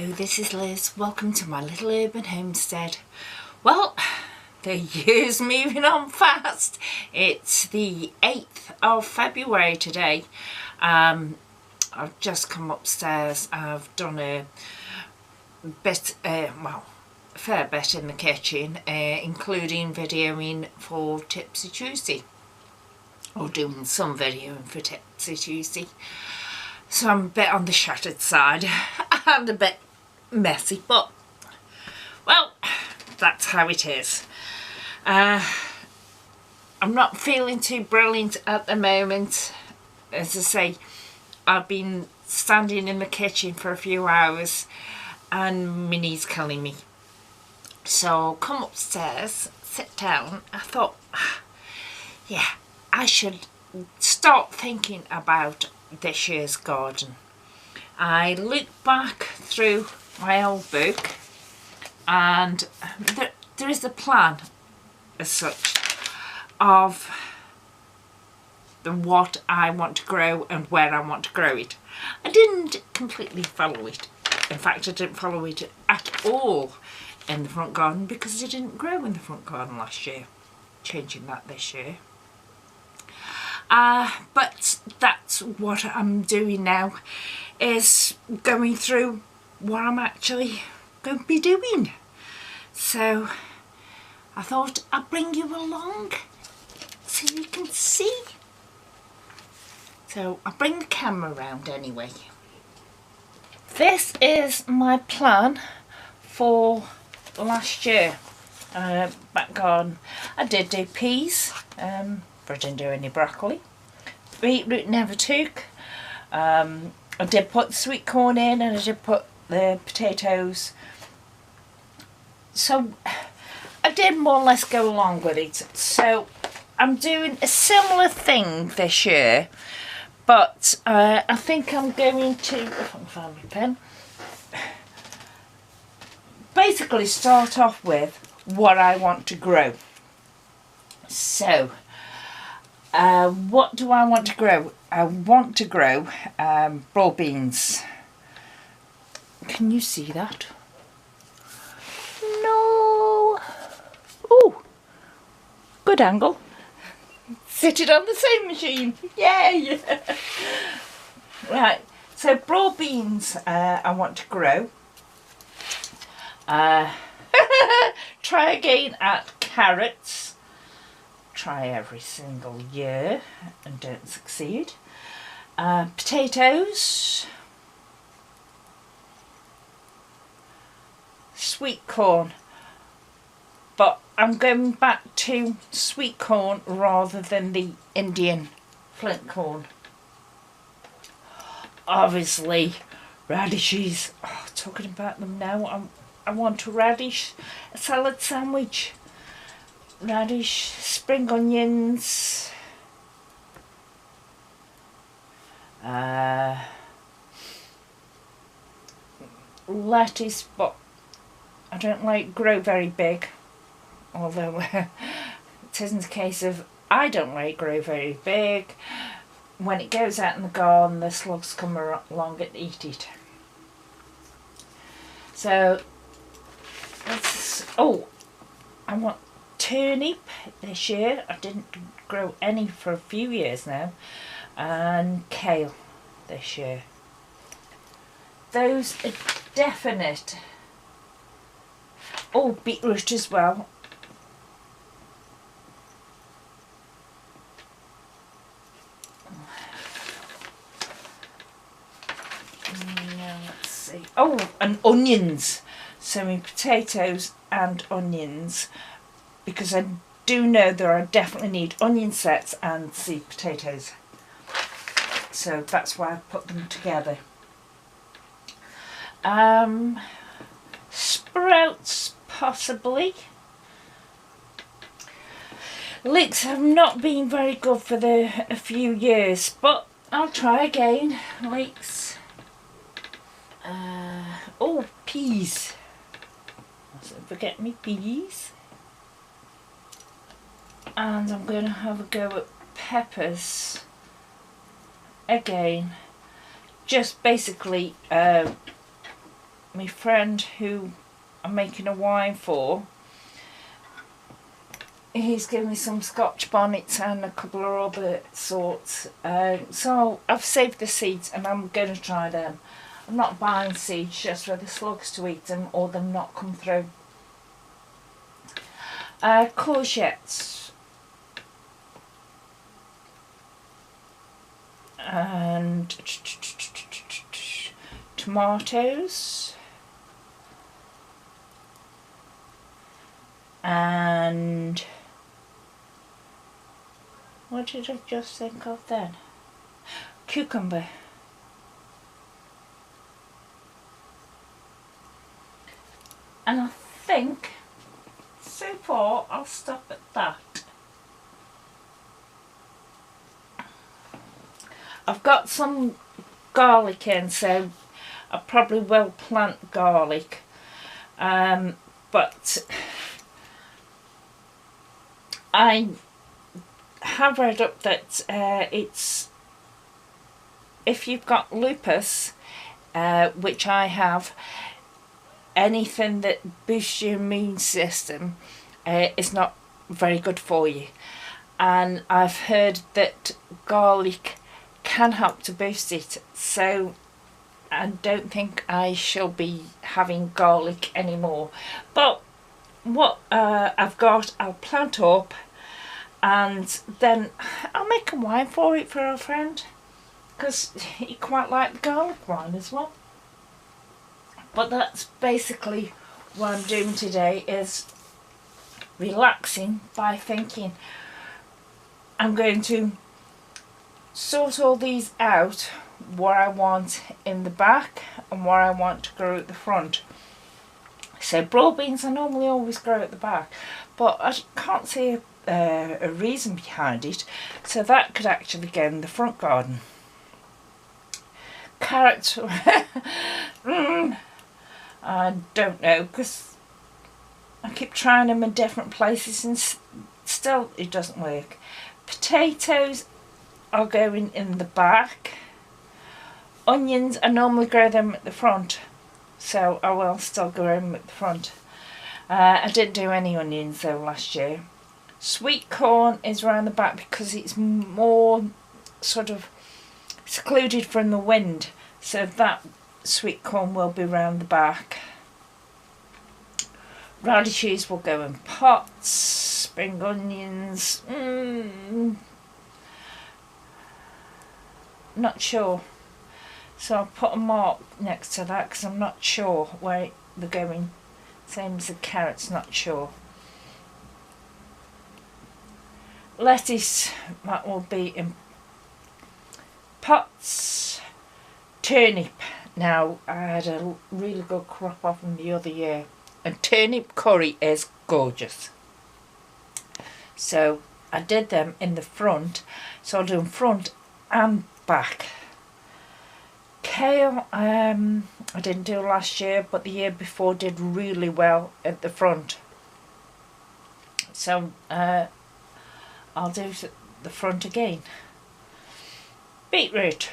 Hello, this is Liz. Welcome to my little urban homestead. Well, the year's moving on fast. It's the 8th of February today. I've just come upstairs. I've done a bit, fair bit in the kitchen, including videoing for Tipsy Tuesday, or doing some videoing for Tipsy Tuesday. So I'm a bit on the shattered side and a bit messy, but well, that's how it is. I'm not feeling too brilliant at the moment. As I say, I've been standing in the kitchen for a few hours and my knee's killing me. So come upstairs, sit down. I thought, yeah, I should start thinking about this year's garden. I looked back through my old book and there is a plan as such of what I want to grow and where I want to grow it. I didn't completely follow it. In fact, I didn't follow it at all in the front garden because it didn't grow in the front garden last year. Changing that this year. But that's what I'm doing now, is going through what I'm actually going to be doing. So I thought I'd bring you along so you can see. So I'll bring the camera around anyway. This is my plan for last year. Back garden. I did do peas. But I didn't do any broccoli. Beetroot never took. I did put sweet corn in and I did put the potatoes. So I did more or less go along with it. So I'm doing a similar thing this year, but I think I'm going to, if I can find my pen, basically start off with what I want to grow. So what do I want to grow? I want to grow broad beans. Can you see that? No. Oh, good angle. Sitting on the same machine. Yay! Right, so broad beans I want to grow. Try again at carrots. Try every single year and don't succeed. Potatoes, sweet corn, but I'm going back to sweet corn rather than the Indian flint corn. Obviously radishes. Oh, talking about them now, I want a radish salad sandwich. Radish, spring onions, lettuce, but I don't like grow very big, although it isn't a case of I don't like grow very big. When it goes out in the garden, the slugs come along and eat it. So I want turnip this year. I didn't grow any for a few years now, and kale this year. Those are definite. Oh, beetroot as well. Now let's see. Oh, and onions. So in potatoes and onions, because I do know that I definitely need onion sets and seed potatoes. So that's why I put them together. Sprouts, possibly. Leeks have not been very good for a few years, but I'll try again. Leeks. Oh, peas. Mustn't forget me peas. And I'm going to have a go at peppers again. Just basically my friend who I'm making a wine for, he's given me some Scotch bonnets and a couple of other sorts. So I've saved the seeds and I'm going to try them. I'm not buying seeds just for the slugs to eat them or them not come through. Courgettes. And tomatoes. And what did I just think of then? Cucumber. And I think so far I'll stop at that. I've got some garlic in, so I probably will plant garlic, but I have read up that it's, if you've got lupus, which I have, anything that boosts your immune system is not very good for you. And I've heard that garlic can help to boost it, so I don't think I shall be having garlic anymore. But what I've got, I'll plant up, and then I'll make a wine for it for a friend, because he quite liked the garlic wine as well. But that's basically what I'm doing today, is relaxing by thinking. I'm going to sort all these out, what I want in the back and what I want to grow at the front. So broad beans I normally always grow at the back, but I can't see a reason behind it, so that could actually go in the front garden. Carrots, I don't know, because I keep trying them in different places and still it doesn't work. Potatoes are going in the back. Onions, I normally grow them at the front, so I will still grow them at the front. I didn't do any onions though last year. Sweet corn is around the back because it's more sort of secluded from the wind, so that sweet corn will be round the back. Radishes will go in pots. Spring onions, not sure, so I'll put a mark next to that because I'm not sure where they're going. Same as the carrots, not sure. Lettuce, that will be in pots. Turnip, now I had a really good crop of them the other year, and turnip curry is gorgeous. So I did them in the front, so I'll do them front and back. Kale, I didn't do last year, but the year before did really well at the front. So I'll do the front again. Beetroot.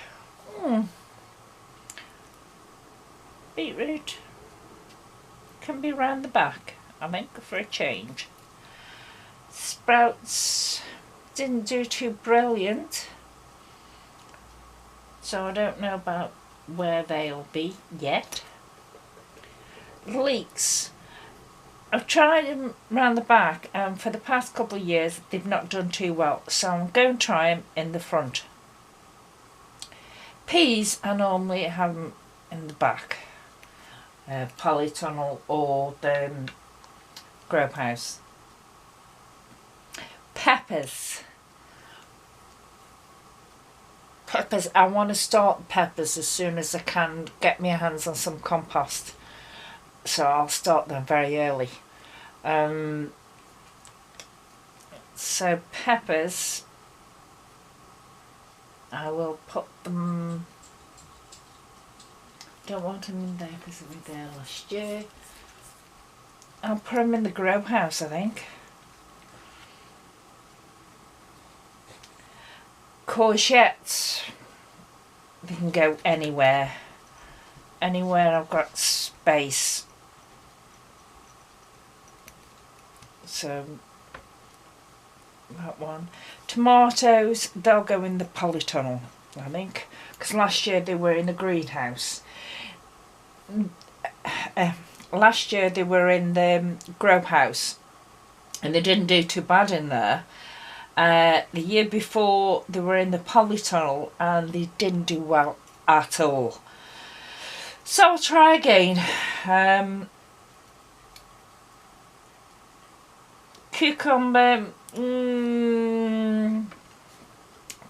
Beetroot can be round the back, I think, for a change. Sprouts didn't do too brilliant, so I don't know about where they'll be yet. Leeks, I've tried them round the back, and for the past couple of years they've not done too well, so I'm going to try them in the front. Peas, I normally have them in the back, polytunnel or the grow house. Peppers, I want to start peppers as soon as I can get my hands on some compost, so I'll start them very early. So peppers, I will put them, don't want them in there because they were there last year. I'll put them in the grow house, I think. Courgettes, they can go anywhere. Anywhere I've got base. So that one. Tomatoes, they'll go in the polytunnel, I think, because last year they were in the greenhouse. Last year they were in the grow house and they didn't do too bad in there. The year before they were in the polytunnel and they didn't do well at all. So I'll try again. Cucumber,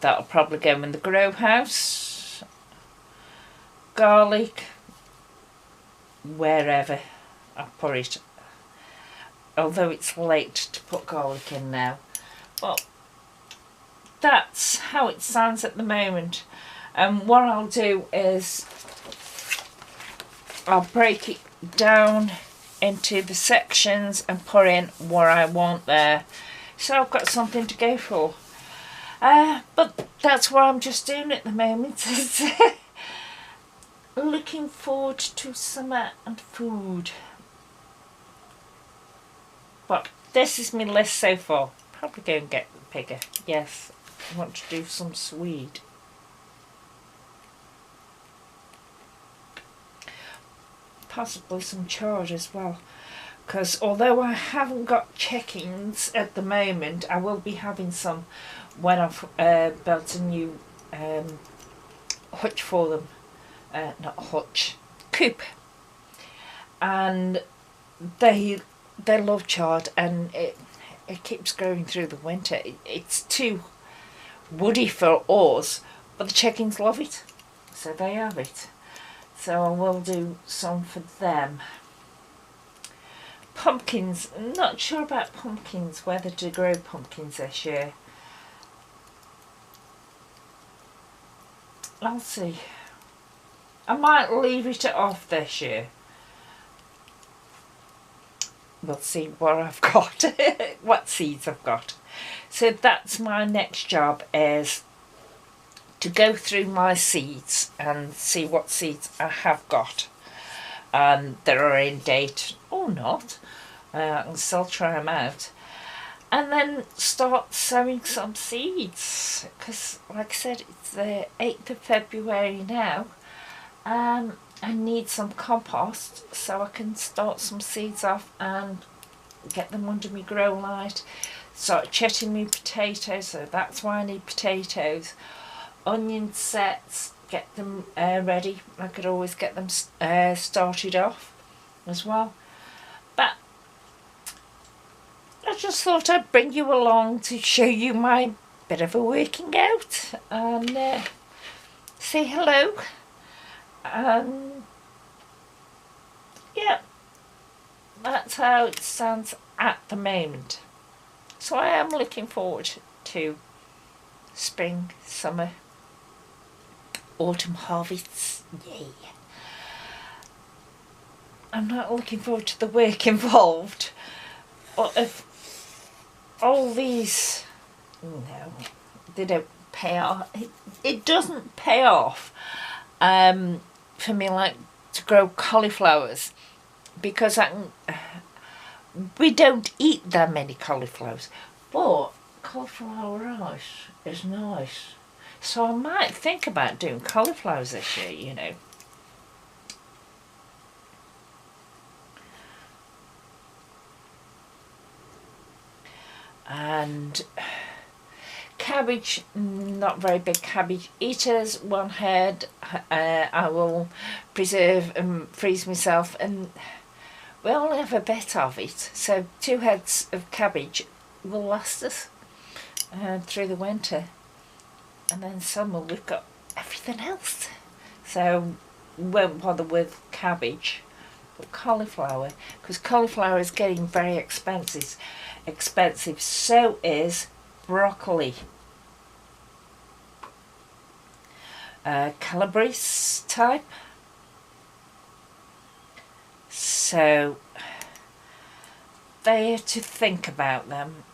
that'll probably go in the grow house. Garlic, wherever I put it. Although it's late to put garlic in now. But that's how it stands at the moment. And what I'll do is I'll break it down into the sections and put in what I want there. So I've got something to go for. But that's what I'm just doing at the moment. Looking forward to summer and food. But this is my list so far. Probably go and get the pigger. Yes, I want to do some swede. Possibly some chard as well. Because although I haven't got chickens at the moment, I will be having some when I've built a new hutch for them. Not hutch, coop. And they love chard, and it keeps growing through the winter. It's too woody for us, but the chickens love it, so they have it. So I will do some for them. Pumpkins, I'm not sure about pumpkins, whether to grow pumpkins this year. I'll see. I might leave it off this year. We'll see what I've got, what seeds I've got. So that's my next job, is to go through my seeds and see what seeds I have got. That are in date or not. I can still try them out. And then start sowing some seeds. Because, like I said, it's the 8th of February now. I need some compost so I can start some seeds off and get them under my grow light. Start checking my potatoes, so that's why I need potatoes. Onion sets, get them ready. I could always get them started off as well. But I just thought I'd bring you along to show you my bit of a working out and say hello. Yeah, that's how it stands at the moment. So I am looking forward to spring, summer, autumn harvests. Yay. I'm not looking forward to the work involved, but if all these, no, they don't pay off. It doesn't pay off for me, like to grow cauliflowers, because we don't eat that many cauliflowers, but cauliflower rice is nice. So I might think about doing cauliflowers this year, you know. And cabbage, not very big cabbage eaters, one head. I will preserve and freeze myself, and we only have a bit of it, so 2 heads of cabbage will last us through the winter, and then summer we've got everything else, so we won't bother with cabbage. But cauliflower, because cauliflower is getting very expensive, so is broccoli. Calabrese type. So they have to think about them.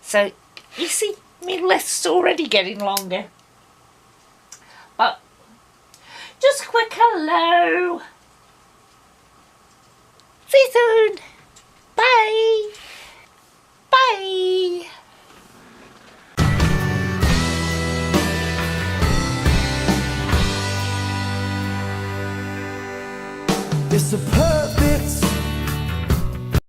So you see, my list's already getting longer. But Just a quick hello. See you soon. Bye. Bye. It's a